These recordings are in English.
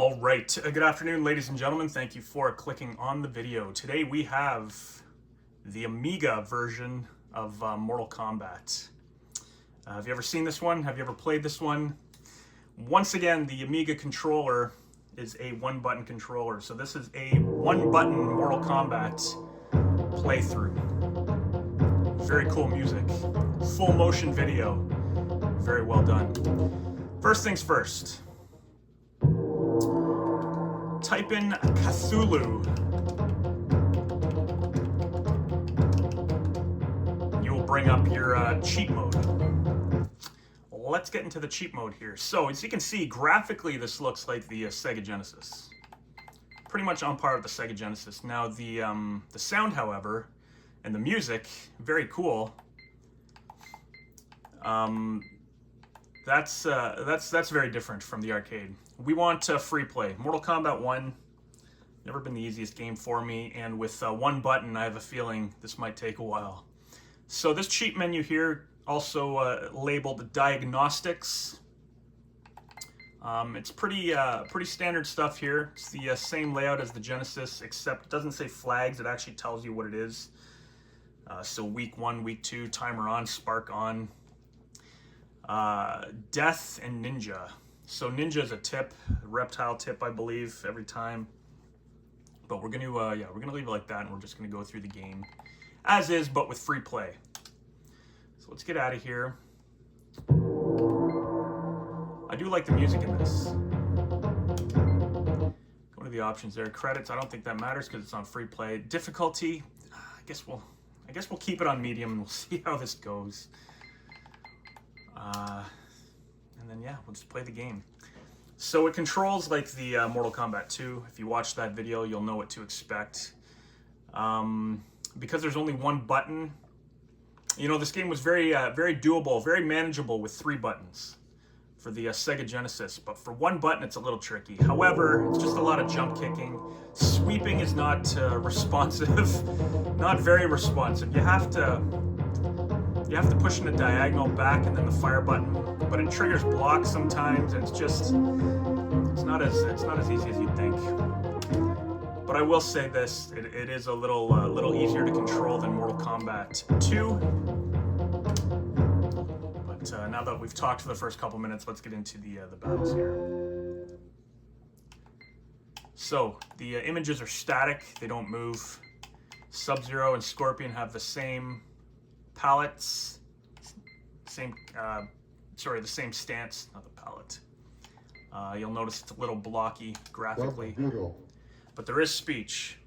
All right, good afternoon, ladies and gentlemen. Thank you for clicking on the video. Today we have the Amiga version of Mortal Kombat. Have you ever seen this one? Have you ever played this one? Once again, the Amiga controller is a one-button controller. So this is a one-button Mortal Kombat playthrough. Very cool music. Full motion video. Very well done. First things first. Type in Cthulhu. You will bring up your cheat mode. Let's get into the cheat mode here. So as you can see, graphically this looks like the Sega Genesis. Pretty much on par with the Sega Genesis. Now the sound, however, and the music, very cool. That's very different from the arcade. We want free play. Mortal Kombat 1, never been the easiest game for me, and with one button, I have a feeling this might take a while. So this cheat menu here, also labeled Diagnostics. It's pretty standard stuff here. It's the same layout as the Genesis, except it doesn't say flags. It actually tells you what it is. So week 1, week 2, timer on, spark on. Death and Ninja. So Ninja is a tip, a reptile tip, I believe, every time. But we're gonna leave it like that, and we're just gonna go through the game as is, but with free play. So let's get out of here. I do like the music in this. Go to the options there. Credits. I don't think that matters because it's on free play. Difficulty. I guess we'll keep it on medium, and we'll see how this goes. And then yeah, we'll just play the game. So it controls like the Mortal Kombat 2. If you watch that video, you'll know what to expect. Because there's only one button, you know, this game was very doable, very manageable with 3 buttons for the Sega Genesis. But for one button, it's a little tricky. However, it's just a lot of jump kicking. Sweeping is not responsive, not very responsive. You have to push in the diagonal back and then the fire button, but it triggers blocks sometimes, and it's not as easy as you'd think. But I will say this: it is a little easier to control than Mortal Kombat 2. But now that we've talked for the first couple minutes, let's get into the battles here. So the images are static; they don't move. Sub-Zero and Scorpion have the same palettes, the same stance, not the palette. You'll notice it's a little blocky graphically, but there is speech.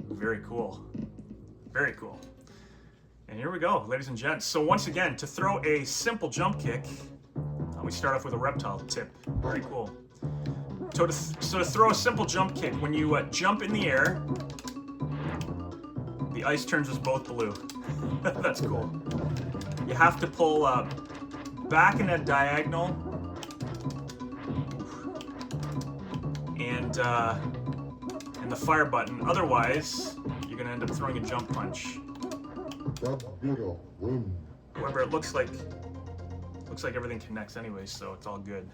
Very cool, very cool. And here we go, ladies and gents. So once again, to throw a simple jump kick, we start off with a reptile tip. Very cool. So to throw a simple jump kick, when you jump in the air, the ice turns us both blue. That's cool. You have to pull back in a diagonal and the fire button. Otherwise, you're gonna end up throwing a jump punch. However, it looks like everything connects anyway, so it's all good.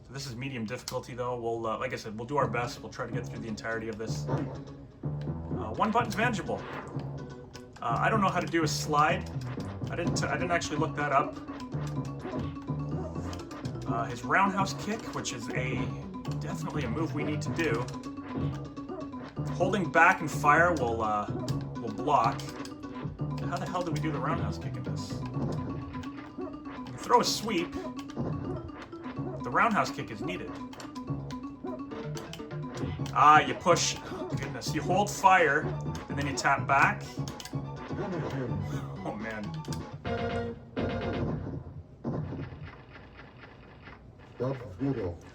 So this is medium difficulty though. We'll, like I said, we'll do our best. We'll try to get through the entirety of this. One button's manageable. I don't know how to do a slide. I didn't actually look that up. His roundhouse kick, which is definitely a move we need to do. Holding back and fire will block. How the hell do we do the roundhouse kick in this? Throw a sweep. The roundhouse kick is needed. You push. Oh, goodness. You hold fire, and then you tap back. Oh, man.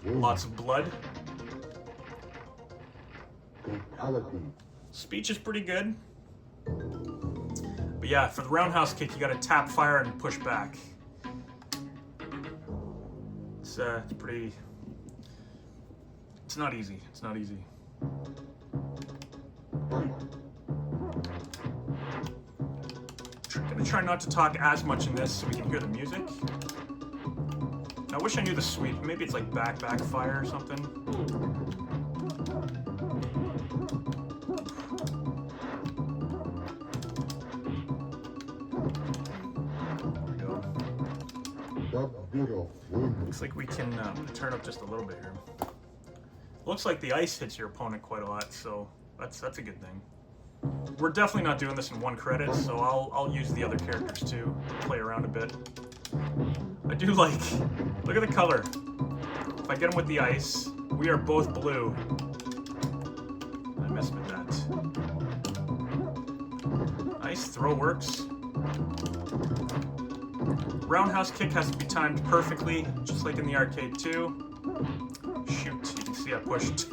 Lots of blood. Speech is pretty good. But yeah, for the roundhouse kick, you gotta tap fire and push back. It's not easy. It's not easy. gonna try not to talk as much in this so we can hear the music. I wish I knew the sweep. Maybe it's like backfire or something. Looks like we can turn up just a little bit here. Looks like the ice hits your opponent quite a lot, so that's a good thing. We're definitely not doing this in one credit, so I'll use the other characters too, play around a bit. I do like, look at the color. If I get him with the ice, we are both blue. I messed with that. Ice throw works. Roundhouse kick has to be timed perfectly, just like in the arcade too. Shoot, you can see I pushed.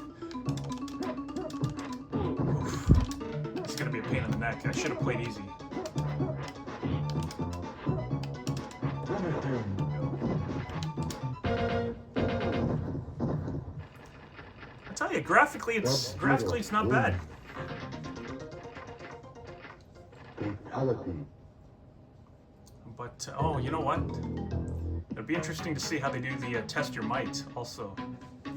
Oof. It's gonna be a pain in the neck. I should have played easy. I tell you, graphically it's not bad. Fatality. But, oh, you know what? It'd be interesting to see how they do the test your might, also. I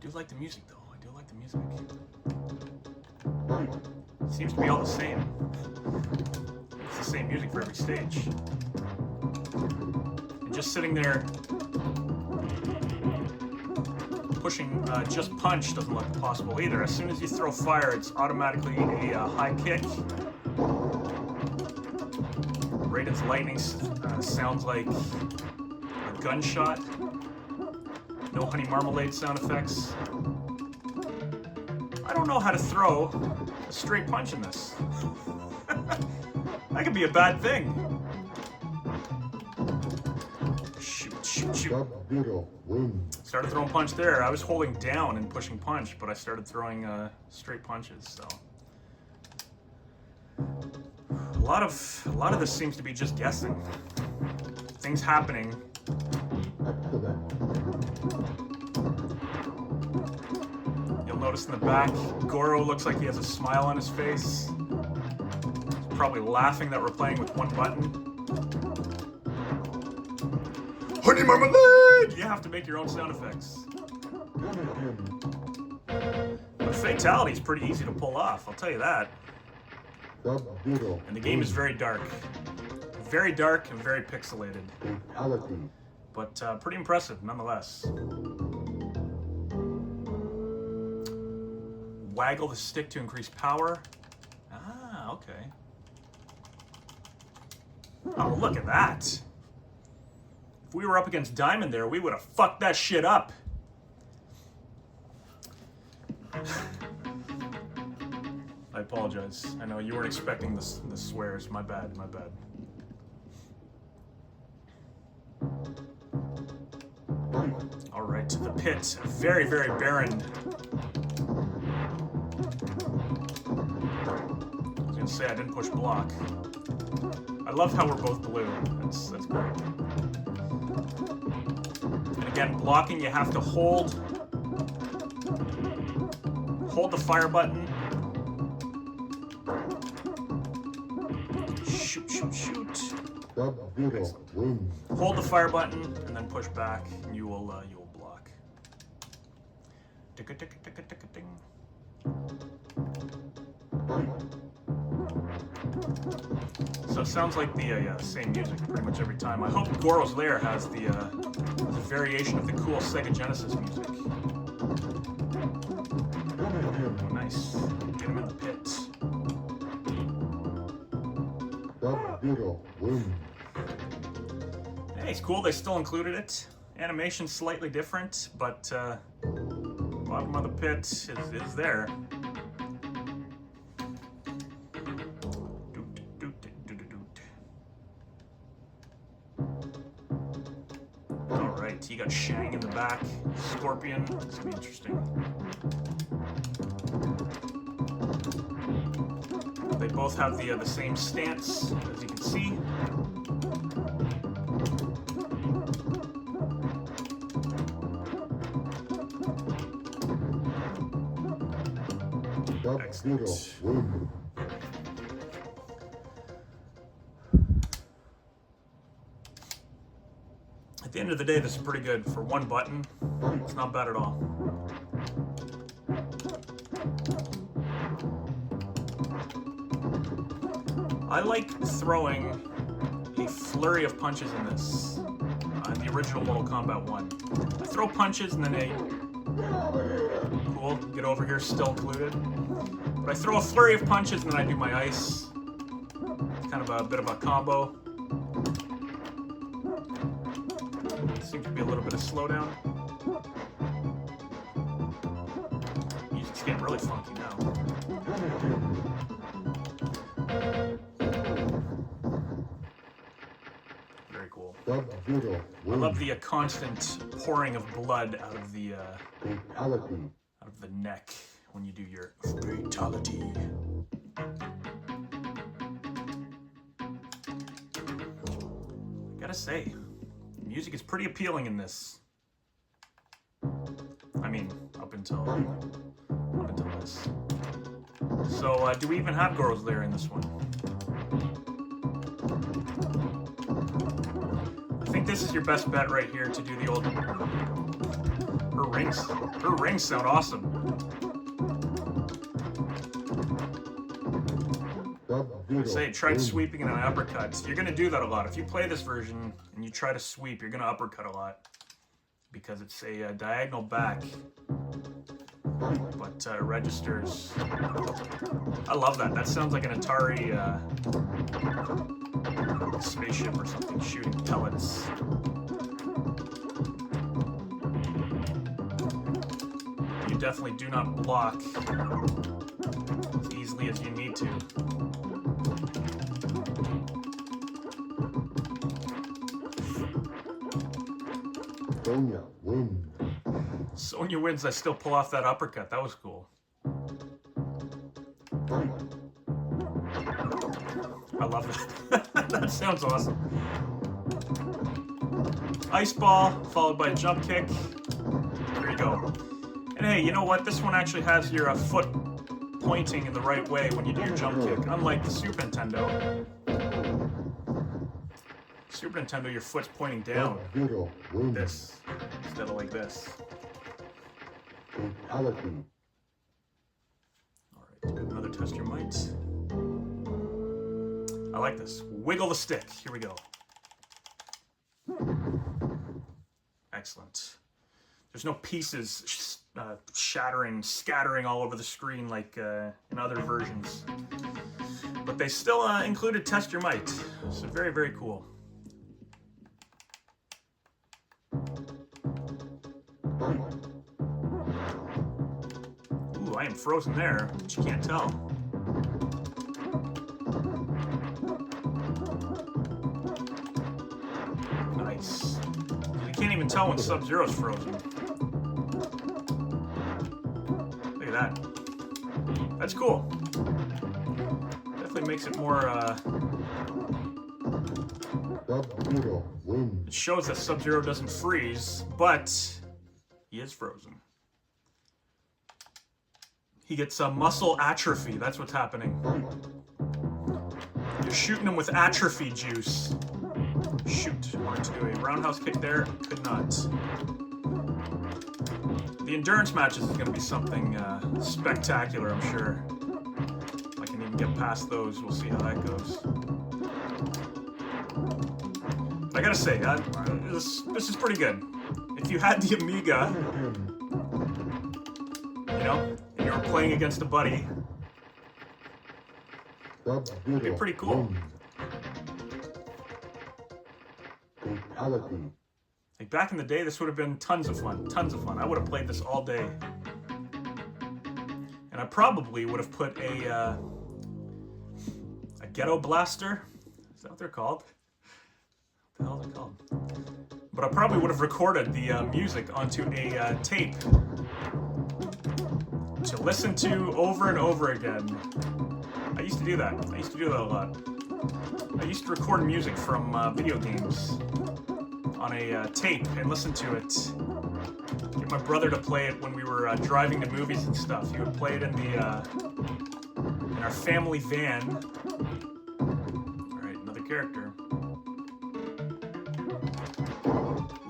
do like the music, though. I do like the music. It seems to be all the same. It's the same music for every stage. And just sitting there pushing just punch doesn't look possible either. As soon as you throw fire, it's automatically a high kick. Raiden's lightning sounds like a gunshot. No honey marmalade sound effects. I don't know how to throw a straight punch in this. That could be a bad thing. Shoot. Started throwing punch there. I was holding down and pushing punch, but I started throwing straight punches. So a lot of this seems to be just guessing. Things happening. You'll notice in the back, Goro looks like he has a smile on his face. He's probably laughing that we're playing with one button. Honey marmalade! You have to make your own sound effects. But fatality is pretty easy to pull off, I'll tell you that. And the game is very dark. Very dark and very pixelated. But pretty impressive nonetheless. Waggle the stick to increase power. Ah, okay. Oh, look at that. If we were up against Diamond there, we would have fucked that shit up. I apologize. I know you weren't expecting the swears. My bad. All right, to the pit. Very, very barren. I was gonna say I didn't push block. I love how we're both blue. That's great. And again, blocking, you have to hold the fire button. Shoot. Hold the fire button and then push back, and you will block. Tick-a-tick-a-tick-a-tick-a-ting. So it sounds like the same music pretty much every time. I hope Goro's Lair has the variation of the cool Sega Genesis music. Oh, nice. Get him in the pit. Hey, it's cool they still included it. Animation's slightly different, but bottom of the pit is there. Alright, you got Shang in the back, Scorpion. This will be interesting. They both have the same stance, as you can see. Sub-Zero wins. At the end of the day, this is pretty good. For one button, it's not bad at all. I like throwing a flurry of punches in this. The original Mortal Kombat 1. I throw punches and then cool, get over here, still included. But I throw a flurry of punches and then I do my ice. It's kind of a bit of a combo. Seems to be a little bit of slowdown. Music's getting really funky now. Very cool. Sub-Zero I love the constant pouring of blood out of the fatality. out of the neck when you do your fatality. Gotta say, the music is pretty appealing in this. I mean, up until this. So, do we even have Goro's Lair in this one? I think this is your best bet right here to do the old. Her rings sound awesome. Say, try sweeping and an uppercut. You're gonna do that a lot. If you play this version and you try to sweep, you're gonna uppercut a lot because it's a diagonal back, but registers. I love that. That sounds like an Atari spaceship or something shooting pellets. You definitely do not block as easily as you need to. Sonya wins. Sonya wins. I still pull off that uppercut. That was cool. I love that. That sounds awesome. Ice ball followed by a jump kick. There you go. And hey, you know what? This one actually has your foot pointing in the right way when you do your jump kick, unlike the Super Nintendo. Super Nintendo, your foot's pointing down. Like this instead of like this. Fatality. Alright, another test your might. I like this. Wiggle the stick. Here we go. Excellent. There's no pieces scattering all over the screen like in other versions. But they still included Test Your Might. So very, very cool. Ooh, I am frozen there, but you can't tell. Nice. You can't even tell when Sub-Zero's frozen. Look at that. That's cool. Definitely makes it more, Sub-Zero wins. it shows that Sub-Zero doesn't freeze, but he is frozen. He gets muscle atrophy. That's what's happening. You're shooting him with atrophy juice. Shoot. Wanted to do a roundhouse kick there. Could not. The endurance matches is going to be something spectacular, I'm sure. If I can even get past those, we'll see how that goes. But I gotta say, this is pretty good. If you had the Amiga, you know, and you were playing against a buddy, it'd be pretty cool. Fatality. Like back in the day, this would have been tons of fun. Tons of fun. I would have played this all day. And I probably would have put a ghetto blaster. Is that what they're called? What the hell are they called? But I probably would have recorded the music onto a tape to listen to over and over again. I used to do that. I used to do that a lot. I used to record music from video games on a tape and listen to it get my brother to play it when we were driving to movies and stuff. He would play it in our family van. All right, another character.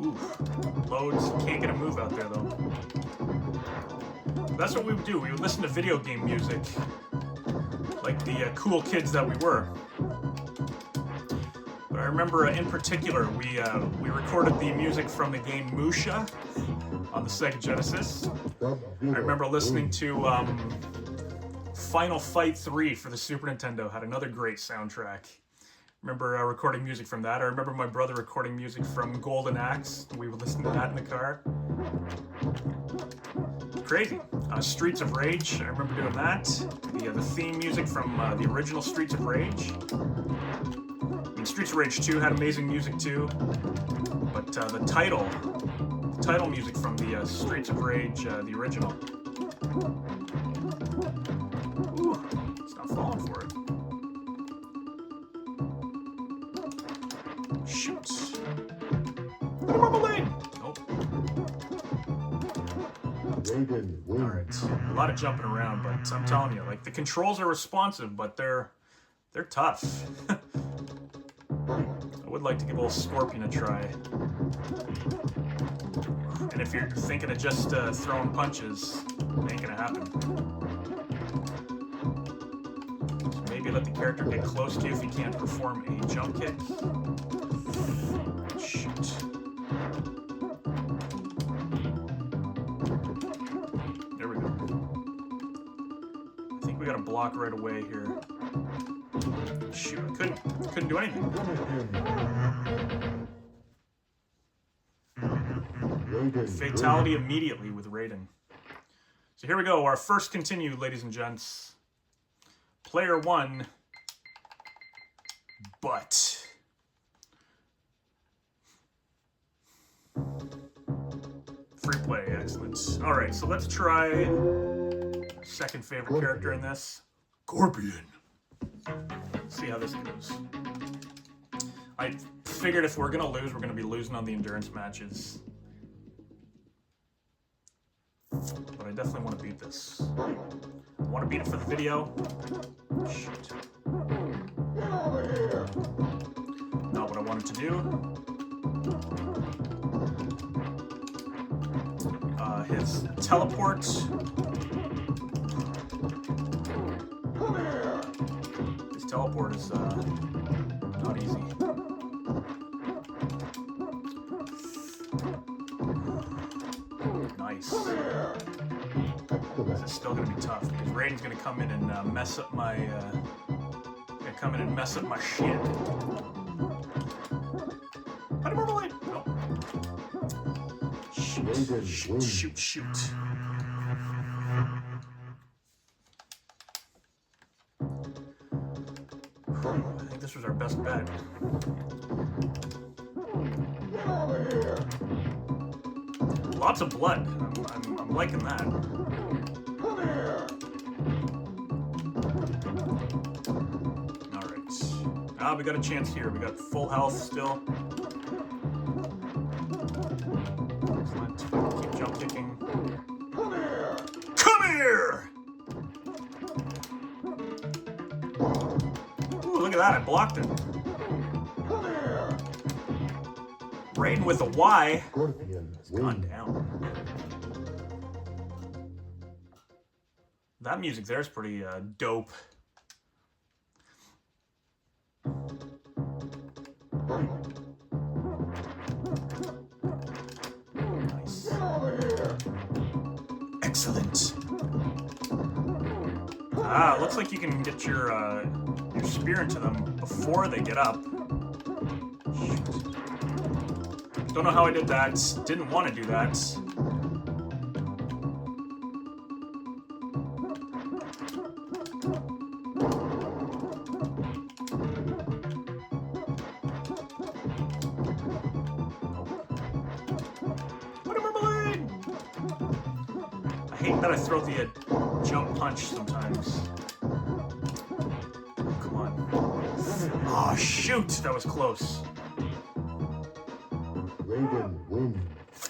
Oof, loads. Can't get a move out there though. That's what we would do. We would listen to video game music, like the cool kids that we were. But I remember in particular, we recorded the music from the game Musha on the Sega Genesis. I remember listening to Final Fight 3 for the Super Nintendo, had another great soundtrack. Remember recording music from that. I remember my brother recording music from Golden Axe. We would listen to that in the car. Crazy. Streets of Rage, I remember doing that. The theme music from the original Streets of Rage. I mean, Streets of Rage 2 had amazing music too. But the title music from the Streets of Rage, the original. Ooh, it's not falling for it. Shoot. Little Marmalade! Nope. Alright, a lot of jumping around, but I'm telling you, like, the controls are responsive, but they're tough. I would like to give old Scorpion a try. And if you're thinking of just throwing punches, it ain't gonna happen. So maybe let the character get close to you if you can't perform a jump kick. Shoot. There we go. I think we got a block right away here. Shoot, I couldn't do anything. Fatality immediately with Raiden. So here we go, our first continue, ladies and gents. Player 1, but. Free play, excellent. Alright, so let's try second favorite character in this. Scorpion. See how this goes. I figured if we're gonna lose, we're gonna be losing on the endurance matches. But I definitely want to beat this. I want to beat it for the video. Shoot. Not what I wanted to do. His teleport. His teleport is not easy. Nice. This is still gonna be tough because Raiden's gonna come in and mess up my shit. Honey Marmalade! Nope. Shoot. I think this was our best bet. Lots of blood. I'm liking that. Alright. We got a chance here. We got full health still. Excellent. Keep jump kicking. Come here! Ooh, look at that. I blocked it. Raiden with a Y. It's gone down. That music there is pretty dope. Nice. Excellent. Looks like you can get your spear into them before they get up. Shoot. Don't know how I did that. Didn't want to do that. I hate that I throw the jump punch sometimes. Come on. Oh, shoot! That was close. Raiden wins.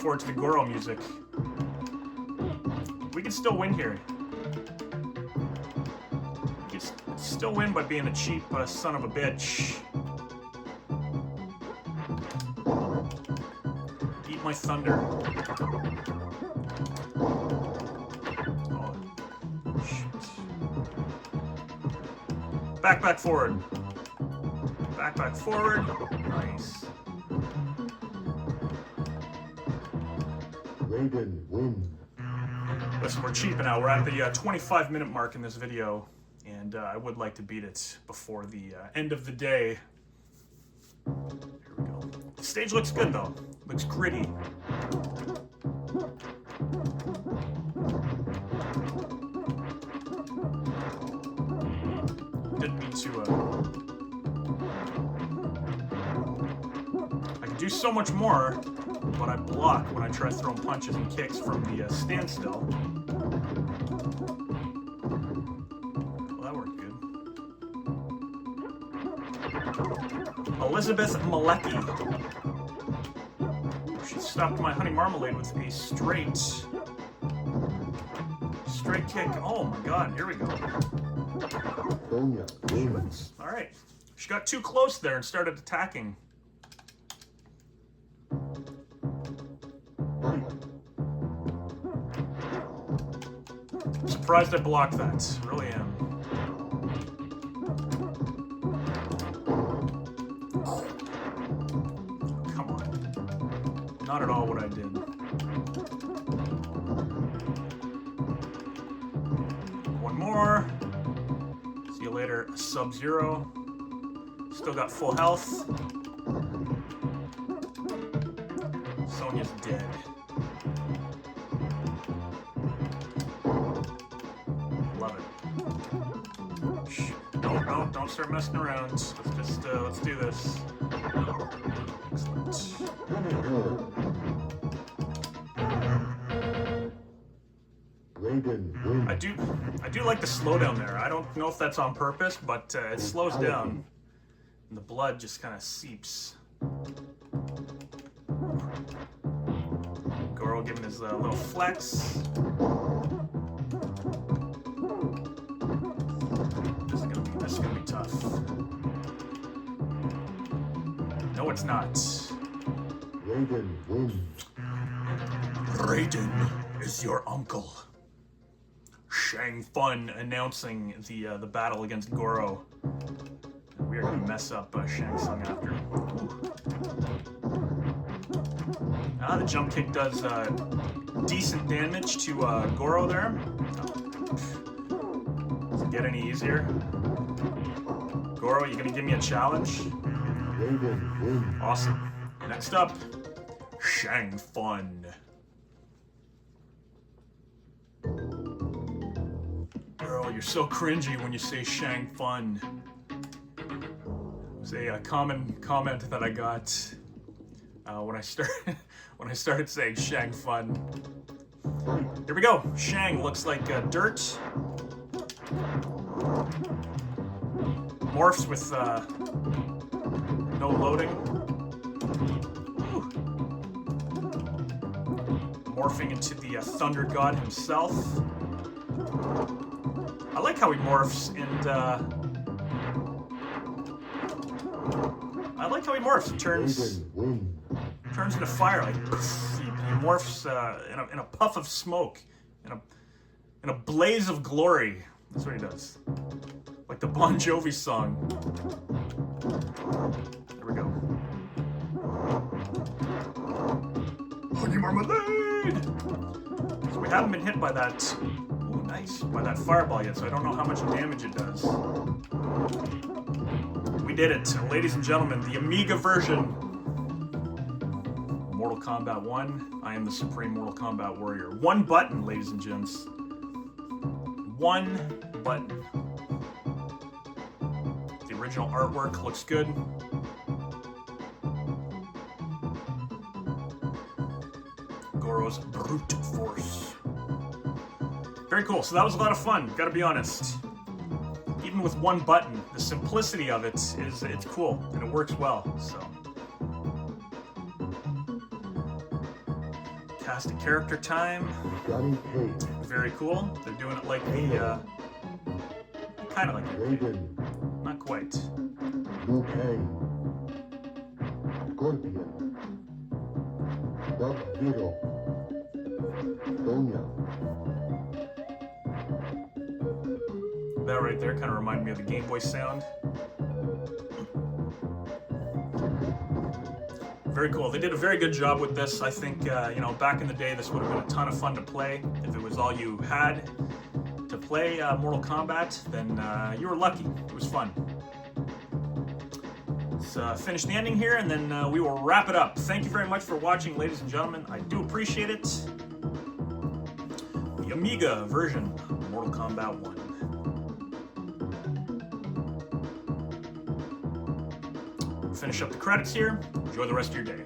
forward to the Goro music. We can still win here. We can still win by being a cheap son of a bitch. Eat my thunder. Oh, shit. Back, forward. Back, forward. Nice. Raiden wins. Listen, we're cheaping out. We're at the 25-minute mark in this video, and I would like to beat it before the end of the day. Here we go. The stage looks good, though. Looks gritty. Didn't mean to... I can do so much more, but I block when I try throwing punches and kicks from the standstill. Well, that worked good. Elizabeth Malecki. She stopped my honey marmalade with a straight kick. Oh my god, here we go. Sonya wins. Alright. She got too close there and started attacking. I'm surprised I blocked that. Really am. Come on. Not at all what I did. One more. See you later, Sub-Zero. Still got full health. Sonya's dead. Love it. Shh. No, don't start messing around. Let's just, let's do this. Excellent. Raiden wins. I do like the slowdown there. I don't know if that's on purpose, but it slows down. And the blood just kind of seeps. Goro giving his little flex. This is gonna be tough. No, it's not. Raiden wins. Raiden is your uncle. Shang Fun announcing the battle against Goro. We are gonna mess up Shang Tsung after. Ah, the jump kick does decent damage to Goro there. Does it get any easier? Goro, you gonna give me a challenge? Raiden wins. Awesome. Next up, Shang Fun. Girl, you're so cringy when you say Shang Fun. It was a common comment that I got when I started saying Shang Fun. Here we go. Shang looks like dirt. Morphs with no loading. Ooh. Morphing into the Thunder God himself. I like how he morphs and He turns into fire. Like he morphs in a puff of smoke, in a blaze of glory. That's what he does. Like the Bon Jovi song. There we go. Honey marmalade! So we haven't been hit by that. Ooh, nice. By that fireball yet, so I don't know how much damage it does. We did it, ladies and gentlemen. The Amiga version. Mortal Kombat 1. I am the Supreme Mortal Kombat Warrior. One button, ladies and gents. One button. The original artwork looks good. Goro's brute force. Very cool. So that was a lot of fun, gotta be honest. Even with one button, the simplicity of it is it's cool and it works well. So Plastic character time. Johnny Cage. Very cool. They're doing it like the, kind of like the, Raven. not quite. Liu Kang. Scorpion. Sub-Zero. Sonya. That right there kind of reminded me of the Game Boy sound. Very cool. They did a very good job with this. I think, you know, back in the day, this would have been a ton of fun to play. If it was all you had to play Mortal Kombat, then you were lucky. It was fun. Let's finish the ending here, and then we will wrap it up. Thank you very much for watching, ladies and gentlemen. I do appreciate it. The Amiga version of Mortal Kombat 1. Finish up the credits here. Enjoy the rest of your day.